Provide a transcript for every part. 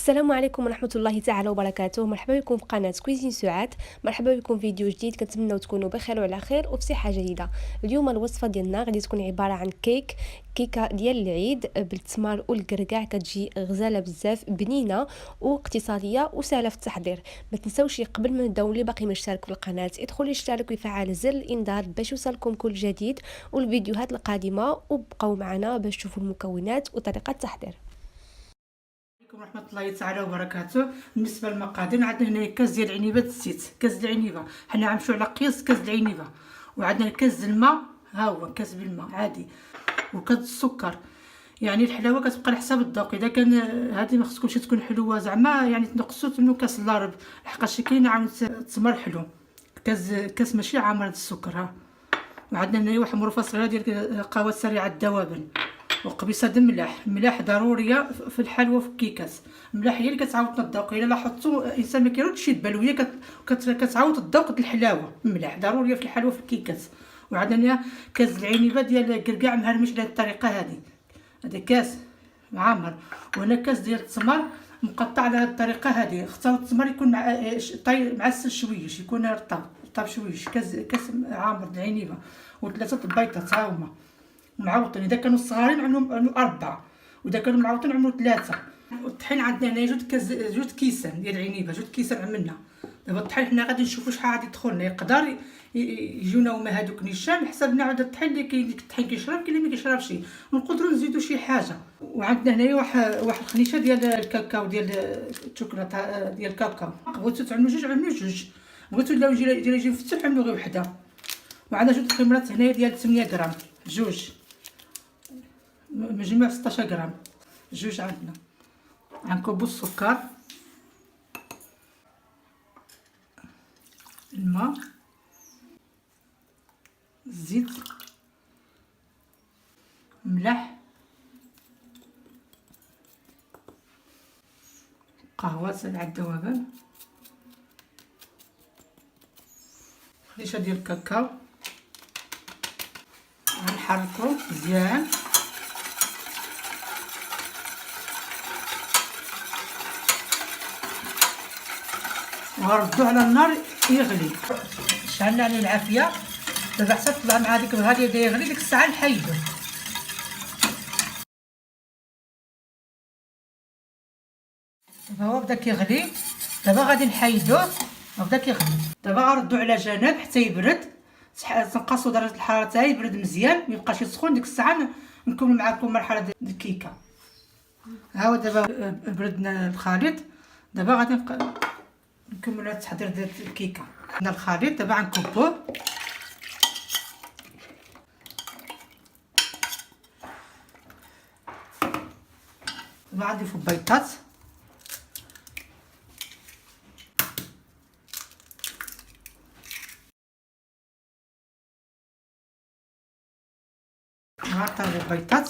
السلام عليكم ورحمة الله تعالى وبركاته. مرحبا بكم في قناة كويزين سعاد. مرحبا بكم في فيديو جديد، كنتمنوا تكونوا بخير وعلى خير وبصحة جيدة. اليوم الوصفة ديالنا غادي تكون عبارة عن كيكة ديال العيد بالتمر والكركاع، كتجي غزالة بزاف، بنينة واقتصادية وسهلة في التحضير. ما تنساوش قبل ما نبداو، اللي باقي مشترك في القناة ادخلوا اشتركوا وفعل زر الانذار باش يوصلكم كل جديد والفيديوهات القادمة، وبقوا معنا باش تشوفوا المكونات وطريقة التحضير. عليكم ورحمه الله تعالى وبركاته. بالنسبه للمقادير، عندنا هنا كاس ديال العنيبه الزيت، كاس العنيبه حنا غنمشيو على قياس كاس العنيبه، وعندنا كاس الماء، ها هو كاس بالماء عادي، وكاس السكر. يعني الحلاوه كتبقى على حساب الذوق. اذا كان هذه ما خصكمش تكون حلوه زعما، يعني تنقصوا تمنوا كاس اللارب، لحقاش كاين عاود تمر حلو. كاس ماشي عامر السكر. ها وعندنا هنا واحد مرفه صغيره ديال قهوه سريعه الذوبان، وقبيصه د ملاح ضروريه في الحلوى في الكيكات. ملاح هي اللي كتعاود الذوق. الا لاحظتوا الانسان ما كيردش يدبل، وهي كتعاود الذوق د الحلاوه. ملاح ضروريه في الحلوى في الكيكات. وعندنا كاس العنبه ديال الكركاع مهرمش بهذه الطريقه هذه، هذا كاس معمر. وهنا كاس ديال التمر مقطع على هذه الطريقه هذه. اختاروا التمر يكون معسل شويش، يكون رطب شويش. كاس عامر د العنبه، وثلاثه البيضات ها هما معوطين. اذا كانوا صغارين عمرهم 4، واذا كانوا معوطين عمرهم 3. والطحين عندنا هنا جوج كيسان ديال العنبه، جوج كيسان عملنا. دابا الطحين حنا غادي نشوفوا شحال غادي يدخلنا. يقدر يجونا هما هذوك نيشان حسبنا عاد الطحين اللي كاين. ديك الطحين كيشرب، كاين اللي ما كيشربش، ونقدروا نزيدوا شي حاجه. وعندنا هنايا واحد الخنيشه ديال الكاكاو، ديال الشوكولاته ديال الكاكاو. بغيتو تعملوا جوج عملوا جوج، بغيتو لا يجي مفتوح عملوا غير وحده. وعندنا جوج خمرات هنايا ديال 8 غرام، جوج مجموع 16 غرام، جوج. عندنا غنكبوا السكر، الماء، الزيت، ملح، قهوه سريعه الذوبان، خليشه ديال الكاكاو. غنحركو مزيان. وغنردو على النار يغلي. شعلنا عليه العافيه. دابا حتى طلع مع ديك الغاليه داير يغلي، ديك الساعه نحيدو. دابا هو بدا كيغلي، دابا غادي نحيدوه. بدا كيغلي، دابا غنردو على جنب حتى يبرد. تنقصوا درجه الحراره حتى يبرد مزيان، ما يبقاش يسخن. ديك الساعه نكمل معكم مرحله ديال الكيكه. ها هو دابا بردنا الخليط. دابا غادي نكملوا التحضير ديال الكيكه. عندنا الخليط دابا غنكبوه. دابا غنضيفو البيضات، غنطيب البيضات.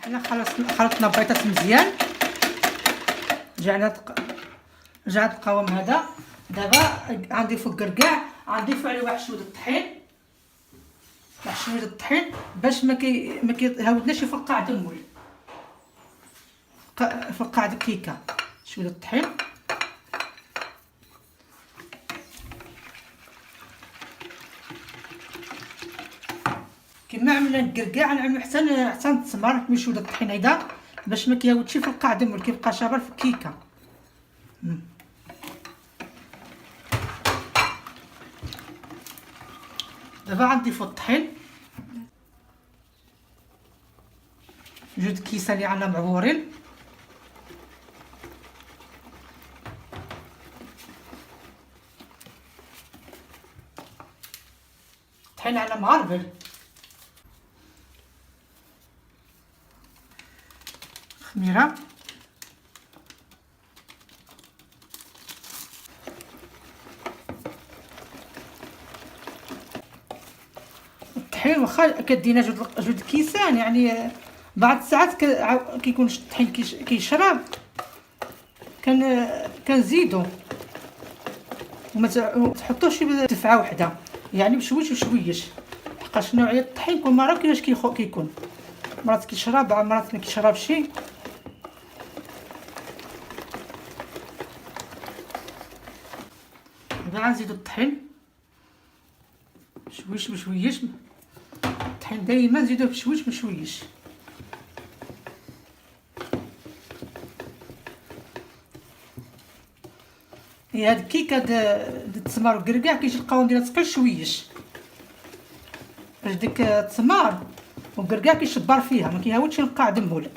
حنا خلطنا البيضات مزيان. رجعت القوام هذا. دابا غنضيفو الكركاع، غنضيفو عليه واحد شويه الطحين، واحد شويه الطحين باش ما كيهاودناش يفقع دموي. فقاع الكيكه شويه الطحين. كما عملنا الكركاع نعملو حتى التمر بشويه الطحين هيدا باش ما كيهاودش يفقع دموي، كيبقى شابر في الكيكه. دابا غنضيفو الطحين، جوج كيسان اللي عندنا معورين. الطحين على معربل. خميره، الطحين واخا كدينا جوج كيسان، يعني بعد ساعات كيكون الطحين كيشرب كنزيدو وما تحطوش دفعه وحده، يعني بشويش وشويش، حقاش نوعيه الطحين كل مره كيفاش كيكون، مرات كيشرب مرات ما كيشربش. دابا غنزيدو الطحين بشويش بشويش، الطحين دائما نزيدوه بشويش بشويش. هاد الكيكه د التمر والكركاع كيجي القوام ديالها ثقيل شويش، باش ديك التمر والكركاع كيشبر فيها ما كيهاودش ينقع دمول.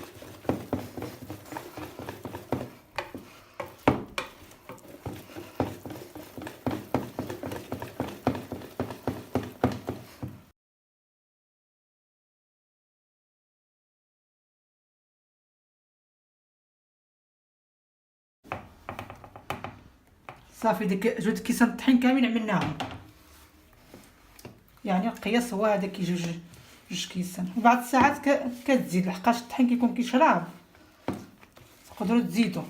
صافي ديك جوج كيسان الطحين كاملين عملناهم، يعني القياس هو هذا كي جوج كيسان. وبعد ساعات كتزيد لحقاش الطحين كيكون كيشرب، تقدروا تزيدوا.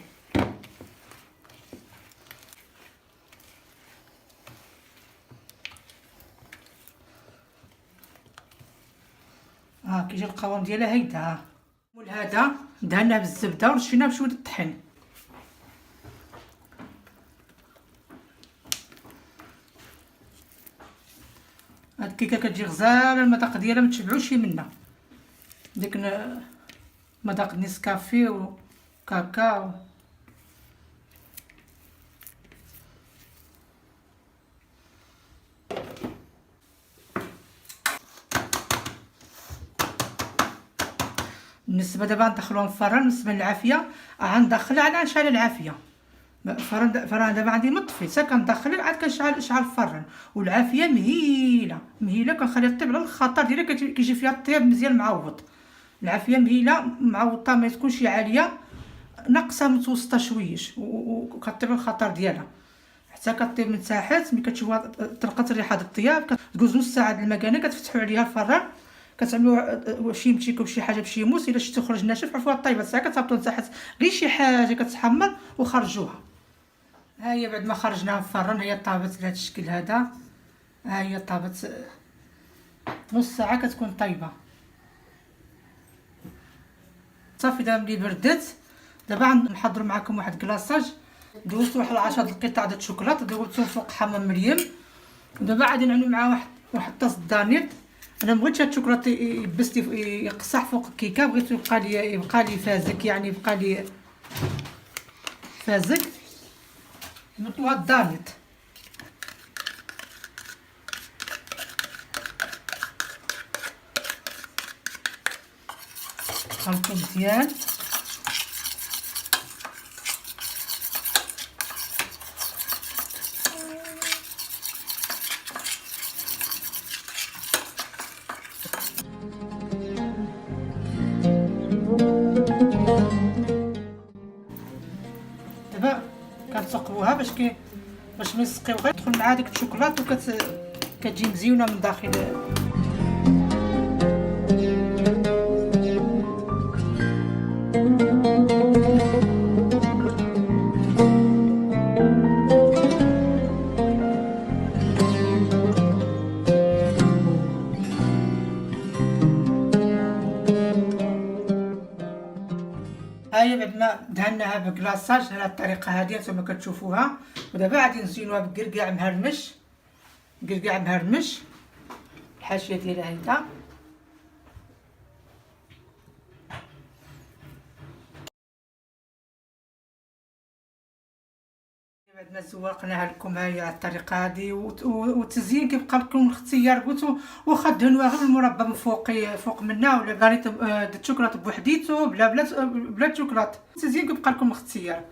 كيجي القوام ديالها هيدا. هذا دهناه بالزبده ورشيناه بشويه الطحين. هاد الكيكه كتجي غزاله، المذاق ديالها ما تشبعوش منها، ديك مذاق نيسكافي وكاكاو. بالنسبه دابا ندخلوها الفران، بالنسبه للعافيه غندخلها على نشعل العافيه. الفران دابا عندي مطفي، حتى كندخل عاد كنشعل الفران، والعافيه مهيله كنخليها طيب على الخطر ديالها، كيجي فيها الطياب مزيان معوض. العافيه مهيله معوضه، ما تكونش عاليه، ناقصه متوسطه شويش، وكطيب الخطر ديالها حتى كطيب من تحت. ملي كتشوفوها طلقت الريحه د الطياب، كدوز نص ساعه د المكانه، كتفتحوا عليها الفران، كتعملوا شي متيكو بشي حاجه بشي موس. الا شفتو خرج ناشف عرفوها طيبه، ساعه كتهبطوا تحت غير شي حاجه كتحمر وخرجوها. ها هي بعد ما خرجناها في الفران، هي طابت بهذا الشكل هذا. ها هي طابت نص ساعه كتكون طيبه. صافي دابا ملي بردت، دابا غنحضر معكم واحد كلاصاج. دوزت واحد 10 القطع د الشوكولاط، دوزتهم فوق حمام مريم. ودابا غادي نعمل معاه واحد طاس دانيت. انا مبغيتش هاد الشوكولاط يبس يقصح فوق الكيكه، بغيتو يبقى لي فازك، يعني يبقى لي فازك. نطلو هاد الدانيت، خلطو مزيان. دابا كنثقبوها باش ما يسقيو، غير تدخل مع ديك الشوكولاط كتجي مزيونه من داخل. هاهي بعد ما دهناها بكلاصاج على الطريقه هذه نتوما كتشوفوها. ودابا غادي نزينوها بكركاع مهرمش، كركاع مهرمش، الحاشيه ديالها هيدا. بعد ما زوقناها لكم هاهي على الطريقه هذه، والتزيين كيبقى لكم الاختيار. قلت واخا دهنوها غير المربى من فوق منها، ولا غانيت د الشوكولاط بوحديتو بلا شوكولاط، التزيين كيبقى لكم الاختيار.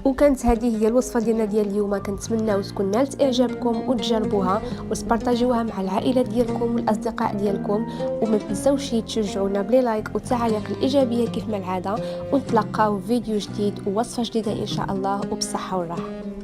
وكانت هذه هي الوصفه ديالنا ديال اليوم. كنتمناو تكون نالت اعجابكم وتجربوها وتبارطاجيوها مع العائله ديالكم والاصدقاء ديالكم، وما تنساوش تشجعونا بلي لايك والتعاليق الايجابيه كيف ما العاده. ونتلاقاو في فيديو جديد ووصفه جديده ان شاء الله، وبالصحه والراحه.